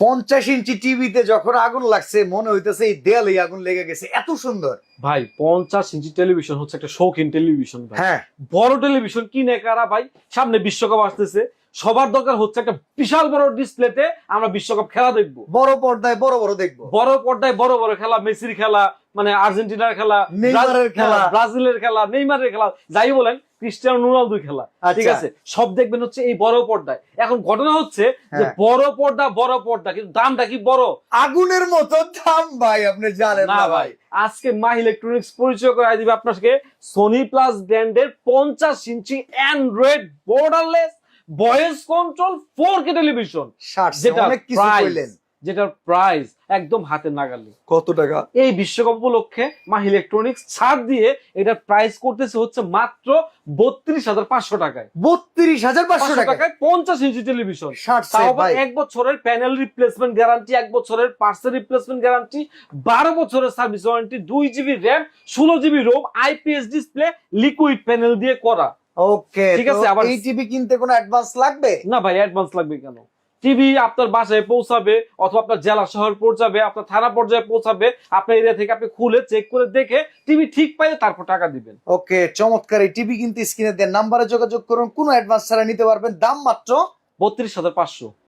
50 ইঞ্চি টিভিতে যখন আগুন লাগছে মনে হইতেছে এই দেয়ালে আগুন লেগে গেছে, এত সুন্দর। ভাই 50 ইঞ্চি টেলিভিশন হচ্ছে একটা শৌখিন টেলিভিশন ভাই। হ্যাঁ, বড় টেলিভিশন কিনে কারা ভাই? সামনে বিশ্বকাপ আসতেছে, সবার দরকার হচ্ছে একটা বিশাল বড় ডিসপ্লেতে আমরা বিশ্বকাপ খেলা দেখবো। বড় পর্দায় বড় বড় দেখবো, বড় পর্দায় বড় বড় খেলা, মেসির খেলা, মানে আর্জেন্টিনার খেলা, নেইমারের খেলা, ব্রাজিলের খেলা, নেইমারের খেলা, যাই বলেন, ক্রিস্টিয়ানো রোনালদোর খেলা, ঠিক আচ্ছা। আছে, সব দেখবেন হচ্ছে এই বড় পর্দায়। এখন ঘটনা হচ্ছে যে হ্যাঁ। বড় পর্দা কিন্তু দামটা কি বড়? আগুনের মতো দাম ভাই, আপনি জানেন না না ভাই, ভাই। আজকে মাহ ইলেকট্রনিক্স পরিচয় করে দিবে আপনাকে সোনি প্লাস ব্র্যান্ডের 50 ইঞ্চি Android borderless voice control 4K television, যেটা অনেক কিছু কইলেন। যেটার প্রাইস একদম হাতের নাগালে। কত টাকা? এই বিশ্বকাপ উপলক্ষে মাহ ইলেকট্রনিক্স ছাড় দিয়ে এটার প্রাইস করতেছে হচ্ছে মাত্র 32,500 টাকায়। 32,500 টাকায় 50 ইঞ্চি টেলিভিশন, 60 তাও আবার ভাই। 1 বছরের প্যানেল রিপ্লেসমেন্ট গ্যারান্টি, 1 বছরের পার্টসের রিপ্লেসমেন্ট গ্যারান্টি, 12 বছরের service warranty, 2GB RAM, 16GB ROM, IPS display, liquid panel দিয়ে করা। ওকে, ঠিক আছে। আবার এই টিভি কিনতে কোনো অ্যাডভান্স লাগবে না ভাই, অ্যাডভান্স লাগবে কেন? টিভি আপনার বাসায় পৌঁছাবে অথবা আপনার জেলা শহর পৌঁছাবে, আপনার থানা পর্যায়ে পৌঁছাবে, আপনার এরিয়া থেকে আপনি খুলে চেক করে দেখে টিভি ঠিক পাইলে তারপর টাকা দিবেন। ওকে, চমৎকার। এই টিভি কিনতে স্ক্রিনে দেন নাম্বারে যোগাযোগ করুন, কোনো অ্যাডভান্স ছাড়া নিতে পারবেন, দাম মাত্র 32,500।